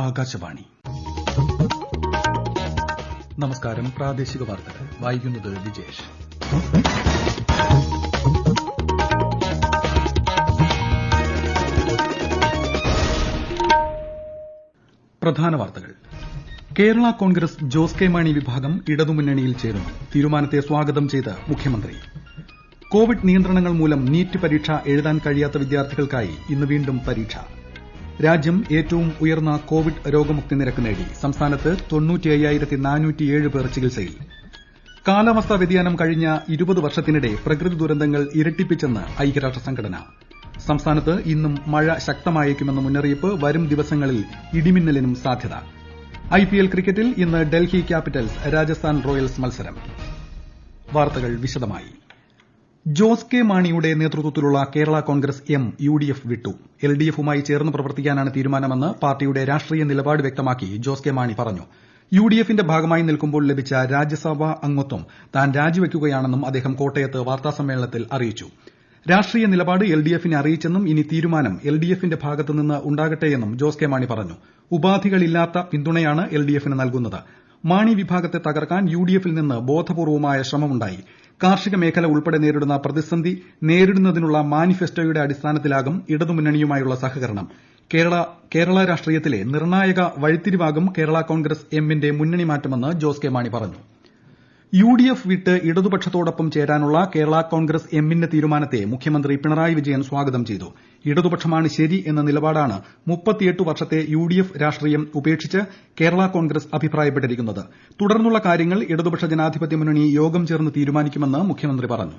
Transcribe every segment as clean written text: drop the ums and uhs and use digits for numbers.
ആകാശവാണി. നമസ്കാരം. പ്രാദേശിക വാർത്തകൾ വായിക്കുന്നത് വിജേഷ്. പ്രധാന വാർത്തകൾ. കേരള കോൺഗ്രസ് ജോസ് കെ മാണി വിഭാഗം ഇടതുമുന്നണിയിൽ ചേരുന്നു. തീരുമാനത്തെ സ്വാഗതം ചെയ്ത് മുഖ്യമന്ത്രി. കോവിഡ് നിയന്ത്രണങ്ങൾ മൂലം നീറ്റ് പരീക്ഷ എഴുതാൻ കഴിയാത്ത വിദ്യാർത്ഥികൾക്കായി ഇന്ന് വീണ്ടും പരീക്ഷ. രാജ്യം ഏറ്റവും ഉയർന്ന കോവിഡ് രോഗമുക്തി നിരക്ക് നേടി. സംസ്ഥാനത്ത് 95,407 പേർ ചികിത്സയിൽ. കാലാവസ്ഥാ വ്യതിയാനം കഴിഞ്ഞ 20 വർഷത്തിനിടെ പ്രകൃതി ദുരന്തങ്ങൾ ഇരട്ടിപ്പിച്ചെന്ന് ഐക്യരാഷ്ട്ര സംഘടന. സംസ്ഥാനത്ത് ഇന്നും മഴ ശക്തമായേക്കുമെന്ന മുന്നറിയിപ്പ്. വരും ദിവസങ്ങളിൽ ഇടിമിന്നലിനും സാധ്യത. ഐപിഎൽ ക്രിക്കറ്റിൽ ഇന്ന് ഡൽഹി ക്യാപിറ്റൽസ് രാജസ്ഥാൻ റോയൽസ് മത്സരം. വാർത്തകൾ വിശദമായി. ജോസ് കെ മാണിയുടെ നേതൃത്വത്തിലുള്ള കേരള കോൺഗ്രസ് എം യുഡിഎഫ് വിട്ടു. എൽഡിഎഫുമായി ചേർന്ന് പ്രവർത്തിക്കാനാണ് തീരുമാനമെന്ന് പാർട്ടിയുടെ രാഷ്ട്രീയ നിലപാട് വ്യക്തമാക്കി ജോസ് കെ മാണി പറഞ്ഞു. യുഡിഎഫിന്റെ ഭാഗമായി നിൽക്കുമ്പോൾ ലഭിച്ച രാജ്യസഭാ അംഗത്വം താൻ രാജിവെക്കുകയാണെന്നും അദ്ദേഹം കോട്ടയത്ത് വാർത്താസമ്മേളനത്തിൽ അറിയിച്ചു. രാഷ്ട്രീയ നിലപാട് എൽഡിഎഫിനെ അറിയിച്ചെന്നും ഇനി തീരുമാനം എൽഡിഎഫിന്റെ ഭാഗത്തുനിന്ന് ഉണ്ടാകട്ടെയെന്നും ജോസ് കെ മാണി പറഞ്ഞു. ഉപാധികളില്ലാത്ത പിന്തുണയാണ് എൽഡിഎഫിന് നൽകുന്നത്. മാണി വിഭാഗത്തെ തകർക്കാൻ യുഡിഎഫിൽ നിന്ന് ബോധപൂർവമായ ശ്രമമുണ്ടായി. കാർഷിക മേഖല ഉൾപ്പെടെ നേരിടുന്ന പ്രതിസന്ധി നേരിടുന്നതിനുള്ള മാനിഫെസ്റ്റോയുടെ അടിസ്ഥാനത്തിലാകും ഇടതുമുന്നണിയുമായുള്ള സഹകരണം. കേരള രാഷ്ട്രീയത്തിലെ നിർണായക വഴിത്തിരിവാകും കേരള കോൺഗ്രസ് എമ്മിന്റെ മുന്നണി മാറ്റമെന്ന് ജോസ് കെ മാണി പറഞ്ഞു. യുഡിഎഫ് വിട്ട് ഇടതുപക്ഷത്തോടൊപ്പം ചേരാനുള്ള കേരള കോൺഗ്രസ് എമ്മിന്റെ തീരുമാനത്തെ മുഖ്യമന്ത്രി പിണറായി വിജയൻ സ്വാഗതം ചെയ്തു. ഇടതുപക്ഷമാണ് ശരി എന്ന നിലപാടാണ് 38 വർഷത്തെ യുഡിഎഫ് രാഷ്ട്രീയം ഉപേക്ഷിച്ച് കേരള കോൺഗ്രസ് അഭിപ്രായപ്പെട്ടിരിക്കുന്നത്. തുടർന്നുള്ള കാര്യങ്ങൾ ഇടതുപക്ഷ ജനാധിപത്യ മുന്നണി യോഗം ചേർന്ന് തീരുമാനിക്കുമെന്ന് മുഖ്യമന്ത്രി പറഞ്ഞു.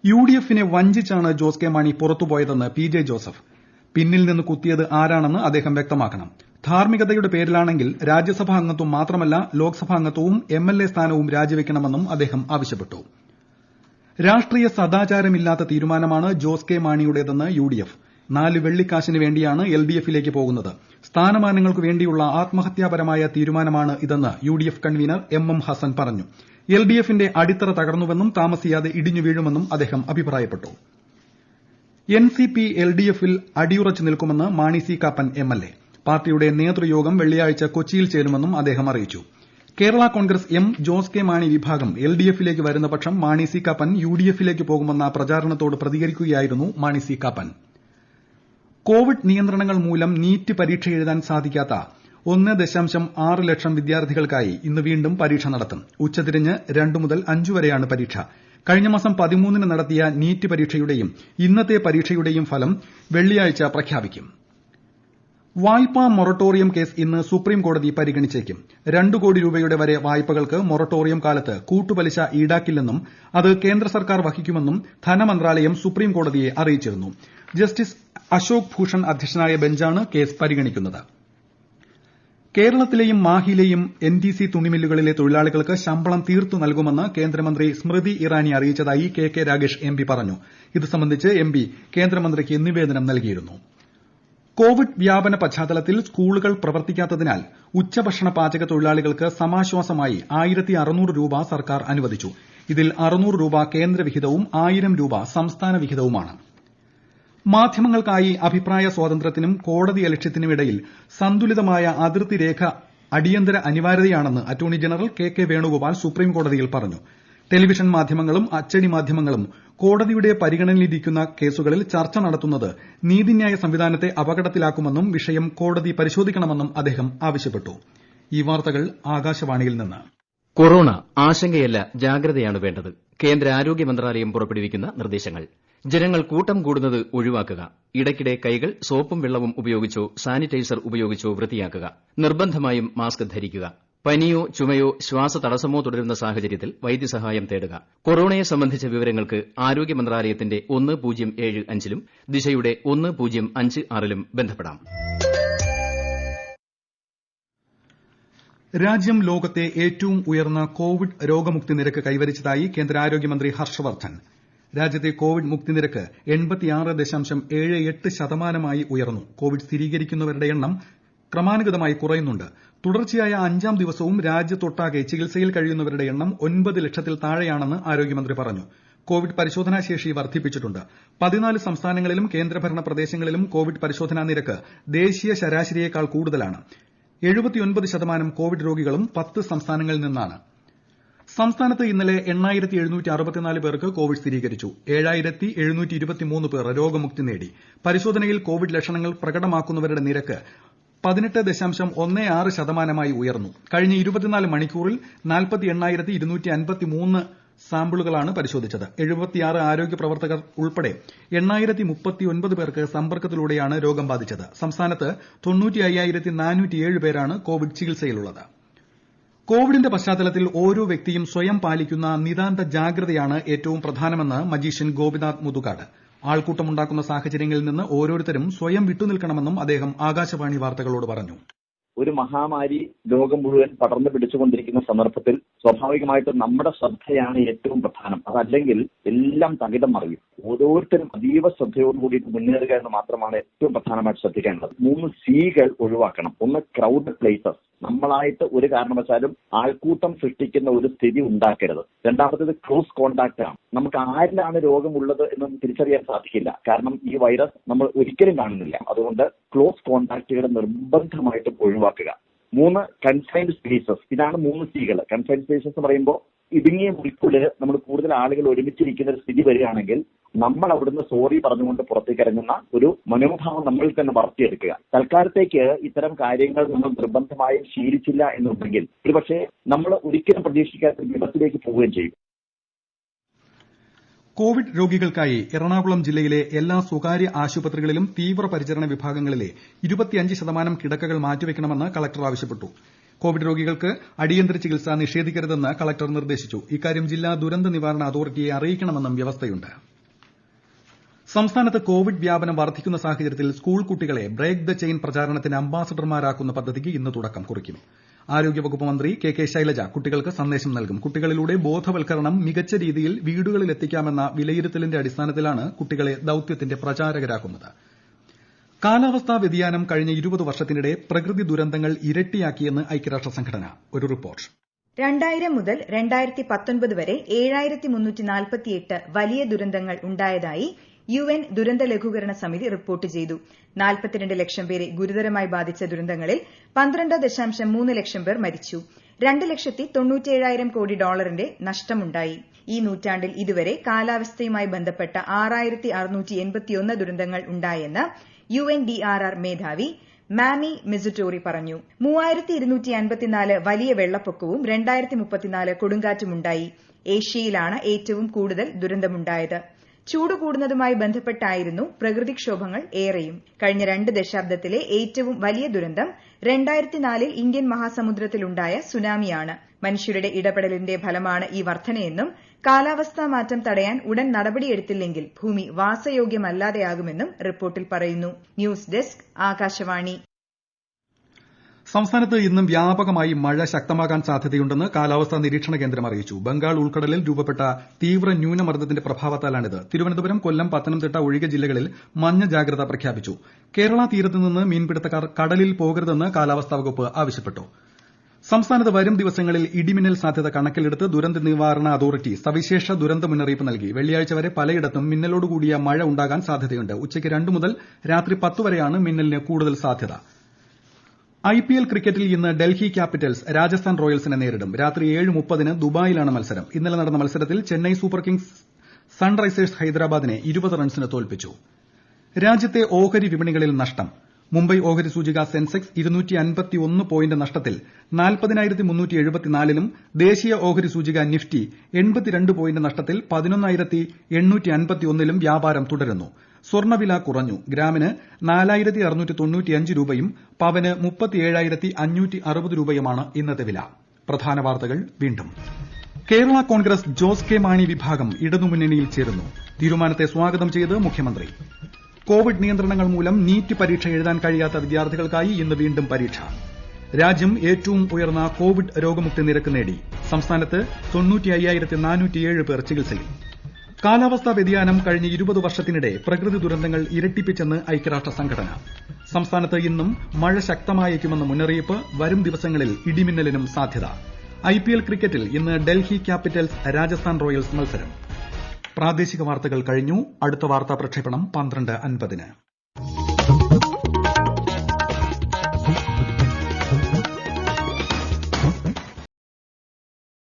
യുഡിഎഫിനെ വഞ്ചിച്ചാണ് ജോസ് കെ മാണി പുറത്തുപോയതെന്ന് പി.ജെ. ജോസഫ്. പിന്നിൽ നിന്ന് കുത്തിയത് ആരാണെന്ന് അദ്ദേഹം വ്യക്തമാക്കണം. ധാർമ്മികതയുടെ പേരിലാണെങ്കിൽ രാജ്യസഭാ അംഗത്വം മാത്രമല്ല ലോക്സഭാ അംഗത്വവും എംഎൽഎ സ്ഥാനവും രാജിവെക്കണമെന്നും അദ്ദേഹം ആവശ്യപ്പെട്ടു. രാഷ്ട്രീയ സദാചാരമില്ലാത്ത തീരുമാനമാണ് ജോസ് കെ മാണിയുടേതെന്ന് യുഡിഎഫ്. 4 വെള്ളിക്കാശിന് വേണ്ടിയാണ് എൽഡിഎഫിലേക്ക് പോകുന്നത്. സ്ഥാനമാനങ്ങൾക്കു വേണ്ടിയുള്ള ആത്മഹത്യാപരമായ തീരുമാനമാണ് ഇതെന്ന് യുഡിഎഫ് കൺവീനർ എം ഹസൻ പറഞ്ഞു. എൽഡിഎഫിന്റെ അടിത്തറ തകർന്നുവെന്നും താമസിയാതെ ഇടിഞ്ഞു വീഴുമെന്നും അദ്ദേഹം അഭിപ്രായപ്പെട്ടു. എൻസിപി എൽഡിഎഫിൽ അടിയുറച്ചു നിൽക്കുമെന്ന് മാണി സി കാപ്പൻ എംഎൽഎ. പാർട്ടിയുടെ നേതൃയോഗം വെള്ളിയാഴ്ച കൊച്ചിയിൽ ചേരുമെന്നും അദ്ദേഹം അറിയിച്ചു. കേരള കോൺഗ്രസ് എം ജോസ് കെ മാണി വിഭാഗം എൽഡിഎഫിലേക്ക് വരുന്ന പക്ഷം മാണി സി കാപ്പൻ യുഡിഎഫിലേക്ക് പോകുമെന്ന പ്രചാരണത്തോട് പ്രതികരിക്കുകയായിരുന്നു മാണി സി കാപ്പൻ. കോവിഡ് നിയന്ത്രണങ്ങൾ മൂലം നീറ്റ് പരീക്ഷ എഴുതാൻ സാധിക്കാത്ത 1.6 ലക്ഷം വിദ്യാർത്ഥികൾക്കായി ഇന്ന് വീണ്ടും പരീക്ഷ നടത്തും. ഉച്ചതിരിഞ്ഞ് 2 മുതൽ 5 വരെയാണ് പരീക്ഷ. കഴിഞ്ഞ മാസം 13-ന് നടത്തിയ നീറ്റ് പരീക്ഷയുടെയും ഇന്നത്തെ പരീക്ഷയുടെയും ഫലം വെള്ളിയാഴ്ച പ്രഖ്യാപിക്കും. വായ്പാ മൊറട്ടോറിയം കേസ് ഇന്ന് സുപ്രീം കോടതി പരിഗണിച്ചേക്കും. 2 കോടി രൂപയുടെ വരെ വായ്പകൾക്ക് മൊറട്ടോറിയം കാലത്ത് കൂട്ടുപലിശ ഈടാക്കില്ലെന്നും അത് കേന്ദ്ര സർക്കാർ വഹിക്കുമെന്നും ധനമന്ത്രാലയം സുപ്രീം കോടതിയെ അറിയിച്ചിരുന്നു. ജസ്റ്റിസ് അശോക് ഭൂഷൺ അധ്യക്ഷനായ ബെഞ്ചാണ് കേസ് പരിഗണിക്കുന്നത്. കേരളത്തിലെയും മാഹിയിലെയും എൻഡിസി തുണിമില്ലുകളിലെ തൊഴിലാളികൾക്ക് ശമ്പളം തീർത്തു നൽകുമെന്ന് കേന്ദ്രമന്ത്രി സ്മൃതി ഇറാനി അറിയിച്ചതായി കെ രാഗേഷ് എംപി പറഞ്ഞു. ഇത് സംബന്ധിച്ച് എംപി കേന്ദ്രമന്ത്രിക്ക് നിവേദനം നൽകിയിരുന്നു. കോവിഡ് വ്യാപന പശ്ചാത്തലത്തിൽ സ്കൂളുകൾ പ്രവർത്തിക്കാത്തതിനാൽ ഉച്ചഭക്ഷണ പാചക തൊഴിലാളികൾക്ക് സമാശ്വാസമായി 1,600 രൂപ സർക്കാർ അനുവദിച്ചു. ഇതിൽ 600 രൂപ കേന്ദ്ര വിഹിതവും 1,000 രൂപ സംസ്ഥാന വിഹിതവുമാണ്. മാധ്യമങ്ങൾക്കായി അഭിപ്രായ സ്വാതന്ത്ര്യത്തിനും കോടതിയലക്ഷ്യത്തിനും ഇടയിൽ സന്തുലിതമായ അതിർത്തി രേഖ അടിയന്തര അനിവാര്യതയാണെന്ന് attorney general K Venugopal supreme കോടതിയിൽ പറഞ്ഞു. ടെലിവിഷൻ മാധ്യമങ്ങളും അച്ചടി മാധ്യമങ്ങളും കോടതിയുടെ പരിഗണനയിലിരിക്കുന്ന കേസുകളിൽ ചർച്ച നടത്തുന്നത് നീതിന്യായ സംവിധാനത്തെ അപകടത്തിലാക്കുമെന്നും വിഷയം കോടതി പരിശോധിക്കണമെന്നും അദ്ദേഹം ആവശ്യപ്പെട്ടു. ഈ വാർത്തകൾ ആകാശവാണിയിൽ നിന്ന്. കൊറോണ ആശങ്കയല്ല, ജാഗ്രതയാണ് വേണ്ടത്. കേന്ദ്ര ആരോഗ്യ മന്ത്രാലയം പുറപ്പെടുവിക്കുന്ന നിർദ്ദേശങ്ങൾ. ജനങ്ങൾ കൂട്ടം കൂടുന്നത് ഒഴിവാക്കുക. ഇടയ്ക്കിടെ കൈകൾ സോപ്പും വെള്ളവും ഉപയോഗിച്ചോ സാനിറ്റൈസർ ഉപയോഗിച്ചോ വൃത്തിയാക്കുക. നിർബന്ധമായും മാസ്ക് ധരിക്കുക. പനിയോ ചുമയോ ശ്വാസതടസ്സമോ തുടരുന്ന സാഹചര്യത്തിൽ വൈദ്യസഹായം തേടുക. കൊറോണയെ സംബന്ധിച്ച വിവരങ്ങൾക്ക് ആരോഗ്യ മന്ത്രാലയത്തിന്റെ 1075-ലും ദിശയുടെ 1056-ലും ബന്ധപ്പെടാം. രാജ്യം ലോകത്തെ ഏറ്റവും ഉയർന്ന കോവിഡ് രോഗമുക്തി നിരക്ക് കൈവരിച്ചതായി കേന്ദ്ര ആരോഗ്യമന്ത്രി ഹർഷവർദ്ധൻ. രാജ്യത്തെ കോവിഡ് മുക്തി നിരക്ക് 86.78% ഉയർന്നു. കോവിഡ് സ്ഥിരീകരിക്കുന്നവരുടെ എണ്ണം ക്രമാനുഗതമായി കുറയുന്നുണ്ട്. തുടർച്ചയായ 5ാം ദിവസവും രാജ്യത്തൊട്ടാകെ ചികിത്സയിൽ കഴിയുന്നവരുടെ എണ്ണം 9 ലക്ഷത്തിൽ താഴെയാണെന്ന് ആരോഗ്യമന്ത്രി പറഞ്ഞു. കോവിഡ് പരിശോധനാ ശേഷി വർദ്ധിപ്പിച്ചിട്ടുണ്ട്. 14 സംസ്ഥാനങ്ങളിലും കേന്ദ്രഭരണ പ്രദേശങ്ങളിലും കോവിഡ് പരിശോധനാ നിരക്ക് ദേശീയ ശരാശരിയേക്കാൾ കൂടുതലാണ്. 79% കോവിഡ് രോഗികളും 10 സംസ്ഥാനങ്ങളിൽ നിന്നാണ്. സംസ്ഥാനത്ത് ഇന്നലെ 8,764 പേർക്ക് കോവിഡ് സ്ഥിരീകരിച്ചു. 7,723 പേർ രോഗമുക്തി നേടി. പരിശോധനയിൽ കോവിഡ് ലക്ഷണങ്ങൾ പ്രകടമാക്കുന്നവരുടെ നിരക്ക് 18.16% ഉയർന്നു. കഴിഞ്ഞ 24 മണിക്കൂറിൽ 48,253 സാമ്പിളുകളാണ് പരിശോധിച്ചത്. 76 ആരോഗ്യ പ്രവർത്തകർ ഉൾപ്പെടെ 8,039 പേർക്ക് സമ്പർക്കത്തിലൂടെയാണ് രോഗം ബാധിച്ചത്. സംസ്ഥാനത്ത് 95,407 പേരാണ് കോവിഡ് ചികിത്സയിലുള്ളത്. കോവിഡിന്റെ പശ്ചാത്തലത്തിൽ ഓരോ വ്യക്തിയും സ്വയം പാലിക്കുന്ന നിതാന്ത ജാഗ്രതയാണ് ഏറ്റവും പ്രധാനമെന്ന് മജീഷ്യൻ ഗോപിനാഥ് മുതുകാട്. ആൾക്കൂട്ടമുണ്ടാക്കുന്ന സാഹചര്യങ്ങളിൽ നിന്ന് ഓരോരുത്തരും സ്വയം വിട്ടുനിൽക്കണമെന്നും അദ്ദേഹം ആകാശവാണി വാർത്തകളോട് പറഞ്ഞു. ഒരു മഹാമാരി ലോകം മുഴുവൻ പടർന്നു പിടിച്ചുകൊണ്ടിരിക്കുന്ന സന്ദർഭത്തിൽ സ്വാഭാവികമായിട്ടും നമ്മുടെ ശ്രദ്ധയാണ് ഏറ്റവും പ്രധാനം. അതല്ലെങ്കിൽ എല്ലാം തകിടം മറിയും. ഓരോരുത്തരും അതീവ ശ്രദ്ധയോടുകൂടിയിട്ട് മുന്നേറുക എന്ന് മാത്രമാണ് ഏറ്റവും പ്രധാനമായിട്ട് ശ്രദ്ധിക്കേണ്ടത്. 3 Cകൾ ഒഴിവാക്കണം. ഒന്ന് ക്രൗഡഡ് പ്ലേസസ്. നമ്മളായിട്ട് ഒരു കാരണവശാലും ആൾക്കൂട്ടം സൃഷ്ടിക്കുന്ന ഒരു സ്ഥിതി ഉണ്ടാക്കരുത്. രണ്ടാമത്തേത് ക്ലോസ് കോണ്ടാക്ട് ആണ്. നമുക്ക് ആരിലാണ് രോഗമുള്ളത് എന്നൊന്നും തിരിച്ചറിയാൻ സാധിക്കില്ല. കാരണം ഈ വൈറസ് നമ്മൾ ഒരിക്കലും കാണുന്നില്ല. അതുകൊണ്ട് ക്ലോസ് കോണ്ടാക്റ്റുകൾ നിർബന്ധമായിട്ടും ഒഴിവാക്കുക. 3 കൺഫൈൻഡ് സ്പേസസ്. ഇതാണ് 3 Cകൾ. കൺഫൈൻഡ് സ്പേസസ് എന്ന് പറയുമ്പോൾ ഇടുങ്ങിയ മുറിക്കുള്ളിൽ നമ്മൾ കൂടുതൽ ആളുകൾ ഒരുമിച്ചിരിക്കുന്ന ഒരു സ്ഥിതി വരികയാണെങ്കിൽ നമ്മൾ അവിടുന്ന് സോറി പറഞ്ഞുകൊണ്ട് പുറത്തേക്ക് ഇറങ്ങുന്ന ഒരു മനോഭാവം നമ്മളിൽ തന്നെ വളർത്തിയെടുക്കുക. തൽക്കാലത്തേക്ക് ഇത്തരം കാര്യങ്ങൾ നമ്മൾ നിർബന്ധമായും ശീലിച്ചില്ല എന്നുണ്ടെങ്കിൽ ഒരുപക്ഷെ നമ്മൾ ഒരിക്കലും പ്രതീക്ഷിക്കാത്ത വിപത്തിലേക്ക് പോവുകയും ചെയ്യും. കോവിഡ് രോഗികൾക്കായി എറണാകുളം ജില്ലയിലെ എല്ലാ സ്വകാര്യ ആശുപത്രികളിലും തീവ്രപരിചരണ വിഭാഗങ്ങളിലെ 25% കിടക്കകൾ മാറ്റിവെക്കണമെന്ന് കളക്ടർ ആവശ്യപ്പെട്ടു. കോവിഡ് രോഗികൾക്ക് അടിയന്തര ചികിത്സ നിഷേധിക്കരുതെന്ന് കളക്ടർ നിർദ്ദേശിച്ചു. ഇക്കാര്യം ജില്ലാ ദുരന്ത നിവാരണ അതോറിറ്റിയെ അറിയിക്കണമെന്നും വ്യവസ്ഥയുണ്ട്. സംസ്ഥാനത്ത് കോവിഡ് വ്യാപനം വർദ്ധിക്കുന്ന സാഹചര്യത്തിൽ സ്കൂൾ കുട്ടികളെ ബ്രേക്ക് ദ ചെയിൻ പ്രചാരണത്തിന് അംബാസഡർമാരാക്കുന്ന പദ്ധതിക്ക് ഇന്ന് തുടക്കം കുറിക്കും. ആരോഗ്യവകുപ്പ് മന്ത്രി കെ ശൈലജ കുട്ടികൾക്ക് സന്ദേശം നൽകും. കുട്ടികളിലൂടെ ബോധവൽക്കരണം മികച്ച രീതിയിൽ വീടുകളിൽ എത്തിക്കാമെന്ന വിലയിരുത്തലിന്റെ അടിസ്ഥാനത്തിലാണ് കുട്ടികളെ ദൌത്യത്തിന്റെ പ്രചാരകരാക്കുന്നത്. കാലാവസ്ഥാ വ്യതിയാനം കഴിഞ്ഞ 20 വർഷത്തിനിടെ പ്രകൃതി ദുരന്തങ്ങൾ ഇരട്ടിയാക്കിയെന്ന് ഐക്യരാഷ്ട്ര സംഘടന. ഒരു റിപ്പോർട്ട്. 2000 മുതൽ 2019 വരെ 7348 വലിയ ദുരന്തങ്ങൾ ഉണ്ടായതായി UN ദുരന്ത ലഘൂകരണ സമിതി റിപ്പോർട്ട് ചെയ്തു. 42 ലക്ഷം പേരെ ഗുരുതരമായി ബാധിച്ച ദുരന്തങ്ങളിൽ 12.3 ലക്ഷം പേർ മരിച്ചു. 2,97,000 കോടി ഡോളറിന്റെ നഷ്ടമുണ്ടായി. ഈ നൂറ്റാണ്ടിൽ ഇതുവരെ കാലാവസ്ഥയുമായി ബന്ധപ്പെട്ട 6,681 ദുരന്തങ്ങൾ ഉണ്ടായെന്ന് UNDRR മേധാവി മാമി മിസുറ്റോറി പറഞ്ഞു. 3,254 വലിയ വെള്ളപ്പൊക്കവും 2034 കൊടുങ്കാറ്റുമുണ്ടായി. ഏഷ്യയിലാണ് ഏറ്റവും കൂടുതൽ ദുരന്തമുണ്ടായത്. ചൂട് കൂടുന്നതുമായി ബന്ധപ്പെട്ടായിരുന്നു പ്രകൃതിക്ഷോഭങ്ങൾ ഏറെയും. കഴിഞ്ഞ 2 ദശാബ്ദത്തിലെ ഏറ്റവും വലിയ ദുരന്തം 2004 ഇന്ത്യൻ മഹാസമുദ്രത്തിലുണ്ടായ സുനാമിയാണ്. മനുഷ്യരുടെ ഇടപെടലിന്റെ ഫലമാണ് ഈ വർധനയെന്നും കാലാവസ്ഥാ മാറ്റം തടയാൻ ഉടൻ നടപടിയെടുത്തില്ലെങ്കിൽ ഭൂമി വാസയോഗ്യമല്ലാതെയാകുമെന്നും റിപ്പോർട്ടിൽ പറയുന്നു. News desk Akashvani. സംസ്ഥാനത്ത് ഇന്നും വ്യാപകമായി മഴ ശക്തമാകാൻ സാധ്യതയുണ്ടെന്ന് കാലാവസ്ഥാ നിരീക്ഷണ കേന്ദ്രം അറിയിച്ചു. ബംഗാൾ ഉൾക്കടലിൽ രൂപപ്പെട്ട തീവ്ര ന്യൂനമർദ്ദത്തിന്റെ പ്രഭാവത്താലാണിത്. തിരുവനന്തപുരം, കൊല്ലം, പത്തനംതിട്ട ഒഴികെ ജില്ലകളിൽ മഞ്ഞ ജാഗ്രത പ്രഖ്യാപിച്ചു. കേരള തീരത്ത് നിന്ന് മീൻപിടുത്തക്കാർ കടലിൽ പോകരുതെന്ന് കാലാവസ്ഥാ വകുപ്പ് ആവശ്യപ്പെട്ടു. സംസ്ഥാനത്ത് വരും ദിവസങ്ങളിൽ ഇടിമിന്നൽ സാധ്യത കണക്കിലെടുത്ത് ദുരന്ത നിവാരണ അതോറിറ്റി സവിശേഷ ദുരന്ത മുന്നറിയിപ്പ് നൽകി. വെള്ളിയാഴ്ച വരെ പലയിടത്തും മിന്നലോടുകൂടിയ മഴ ഉണ്ടാകാൻ സാധ്യതയുണ്ട്. ഉച്ചയ്ക്ക് 2 മുതൽ രാത്രി 10 വരെയാണ് മിന്നലിന് കൂടുതൽ സാധ്യത. IPL ക്രിക്കറ്റിൽ ഇന്ന് ഡൽഹി ക്യാപിറ്റൽസ് രാജസ്ഥാൻ റോയൽസിനെ നേരിടും. രാത്രി 7:30 ദുബായിലാണ് മത്സരം. ഇന്നലെ നടന്ന മത്സരത്തിൽ ചെന്നൈ സൂപ്പർ കിങ്സ് സൺറൈസേഴ്സ് ഹൈദരാബാദിനെ 20 റൺസിന് തോൽപ്പിച്ചു. രാജ്യത്തെ ഓഹരി വിപണികളിൽ നഷ്ടം. മുംബൈ ഓഹരി സൂചിക സെൻസെക്സ് 251 പോയിന്റ് നഷ്ടത്തിൽ 40,374ലും ദേശീയ ഓഹരി സൂചിക നിഫ്റ്റി 82 പോയിന്റ് നഷ്ടത്തിൽ 11,851ലും വ്യാപാരം തുടരുന്നു. സ്വർണ്ണവില കുറഞ്ഞു. ഗ്രാമിന് 4,695 രൂപയും പവന് 37,560 രൂപയുമാണ് ഇന്നത്തെ വില. പ്രധാന വാർത്തകൾ വീണ്ടും. കേരള കോൺഗ്രസ് ജോസ് കെ മാണി വിഭാഗം ഇടതുമുന്നണിയിൽ ചേരുന്നു. തീരുമാനത്തെ സ്വാഗതം ചെയ്ത് മുഖ്യമന്ത്രി. കോവിഡ് നിയന്ത്രണങ്ങൾ മൂലം നീറ്റ് പരീക്ഷ എഴുതാൻ കഴിയാത്ത വിദ്യാർത്ഥികൾക്കായി ഇന്ന് വീണ്ടും പരീക്ഷ. രാജ്യം ഏറ്റവും ഉയർന്ന കോവിഡ് രോഗമുക്തി നിരക്ക് നേടി. സംസ്ഥാനത്ത് 95,407 പേർ ചികിത്സയിൽ. കാലാവസ്ഥാ വ്യതിയാനം കഴിഞ്ഞ 20 വർഷത്തിനിടെ പ്രകൃതി ദുരന്തങ്ങൾ ഇരട്ടിപ്പിച്ചെന്ന് ഐക്യരാഷ്ട്ര സംഘടന. സംസ്ഥാനത്ത് ഇന്നും മഴ ശക്തമായേക്കുമെന്ന് മുന്നറിയിപ്പ്. വരും ദിവസങ്ങളിൽ ഇടിമിന്നലിനും സാധ്യത. IPL ക്രിക്കറ്റിൽ ഇന്ന് ഡൽഹി ക്യാപിറ്റൽസ് രാജസ്ഥാൻ റോയൽസ് മത്സരം. പ്രാദേശിക വാർത്തകൾ കഴിഞ്ഞു. അടുത്ത വാർത്താ പ്രക്ഷേപണം 12:50-ന്.